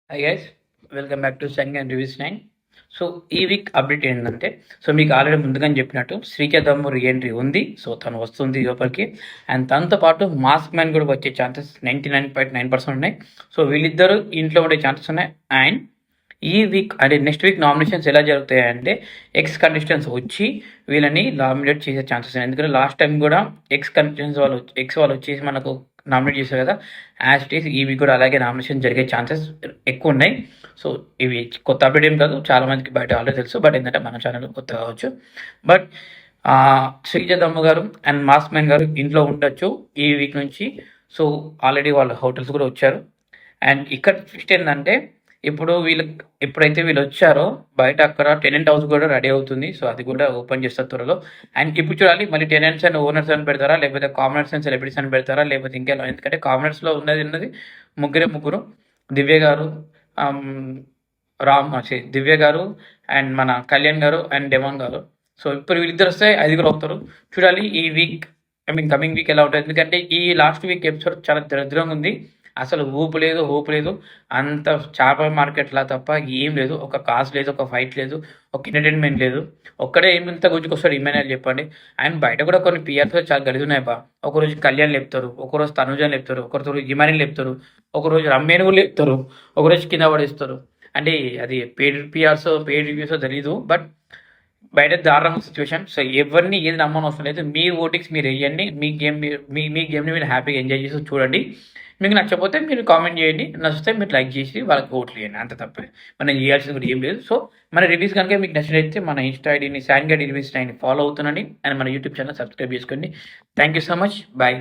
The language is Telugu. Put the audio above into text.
Hi guys, welcome back to Sung and reviews 9. So ఈ వీక్ అప్డేట్ ఏంటంటే, మీకు ఆల్రెడీ ముందుగానే చెప్పినట్టు శ్రీకేతమ్మ రీఎంట్రీ ఉంది. సో తను వస్తుంది లోపలికి. అండ్ తనతో పాటు మాస్క్ మ్యాన్ కూడా వచ్చే ఛాన్సెస్ 99.9% ఉన్నాయి. సో వీళ్ళిద్దరూ ఇంట్లో ఉండే ఛాన్సెస్ ఉన్నాయి. అండ్ ఈ వీక్ అంటే నెక్స్ట్ వీక్ నామినేషన్స్ ఎలా జరుగుతాయంటే, ఎక్స్ కంటెస్టెంట్స్ వచ్చి వీళ్ళని నామినేట్ చేసే ఛాన్సెస్ ఉన్నాయి. ఎందుకంటే లాస్ట్ టైం కూడా ఎక్స్ వాళ్ళు వచ్చేసి మనకు నామినేట్ చేశారు కదా. యాజ్ ఇట్ ఈస్ ఈ వీక్ కూడా అలాగే నామినేషన్ జరిగే ఛాన్సెస్ ఎక్కువ ఉన్నాయి. సో ఇవి కొత్త అప్డేట్ ఏం కాదు, చాలా మందికి బయట ఆల్రెడీ తెలుసు. బట్ ఏంటంటే మన ఛానల్ కొత్త కావచ్చు. బట్ శ్రీజదమ్మ గారు అండ్ మాస్క్ మ్యాన్ గారు ఇంట్లో ఉండొచ్చు ఈ వీక్ నుంచి. సో ఆల్రెడీ వాళ్ళ హోటల్స్ కూడా వచ్చారు. అండ్ ఇక్కడ ట్విస్ట్ ఏంటంటే, ఎప్పుడైతే వీళ్ళు వచ్చారో బయట అక్కడ టెనెంట్ హౌస్ కూడా రెడీ అవుతుంది. సో అది కూడా ఓపెన్ చేస్తారు త్వరలో. అండ్ ఇప్పుడు చూడాలి, మళ్ళీ టెనెంట్స్ అండ్ ఓనర్స్ అని పెడతారా, లేకపోతే కామనర్స్ అండ్ సెలబ్రిటీస్ అని పెడతారా, లేకపోతే ఇంకేనా. ఎందుకంటే కామనర్స్లో ఉన్నది ముగ్గురు, దివ్య గారు, దివ్య గారు అండ్ మన కళ్యాణ్ గారు అండ్ డెమాన్ గారు. సో ఇప్పుడు వీళ్ళిద్దరు వస్తే 5 అవుతారు. చూడాలి ఈ వీక్, కమింగ్ వీక్ ఎలా ఉంటుంది. ఎందుకంటే ఈ లాస్ట్ వీక్ ఎపిసోడ్ చాలా దరిద్రంగా ఉంది. అసలు ఊపు లేదు, హోప్ లేదు. అంత చేపల మార్కెట్లా తప్ప ఏం లేదు. ఒక కాజ్ లేదు, ఒక ఫైట్ లేదు, ఒక ఎంటర్టైన్మెంట్ లేదు. ఒక్కడే ఏమింత గుంజుకొస్తాడు ఇమ్మాన్యుయల్ చెప్పండి. అండ్ బయట కూడా కొన్ని పిఆర్స్ చాలా గడిచున్నాయి బా. ఒకరోజు కళ్యాణ్ లేపుతారు, ఒకరోజు తనుజని లేపుతారు, ఒకరోజు ఇమానిని లేపుతారు, ఒకరోజు రమ్మేను కూడా లేపుతారు, ఒకరోజు కింద పడేస్తారు. అంటే అది పెయిడ్ రివ్యూస్ తెలీదు. బట్ బయట దారుణం సిచ్యువేషన్. సో ఎవరిని ఏది నమ్మని అవసరం లేదు. మీ ఓటింగ్స్ మీరు వేయండి. మీ గేమ్ని మీరు హ్యాపీగా ఎంజాయ్ చేసి చూడండి. మీకు నచ్చకపోతే మీరు కామెంట్ చేయండి, నచ్చితే మీరు లైక్ చేసి వాళ్ళకి ఓట్లు చేయండి. అంత తప్పే మనం చేయాల్సింది కూడా ఏం లేదు. సో మన రివ్యూస్ కనుక మీకు నచ్చినట్లయితే మన ఇన్స్టా ఐడిని శాంగడ్ రివ్యూస్ 9 ఫాలో అవుతుండండి. అండ్ మన యూట్యూబ్ ఛానల్ సబ్స్క్రైబ్ చేసుకోండి. Thank you so much. Bye.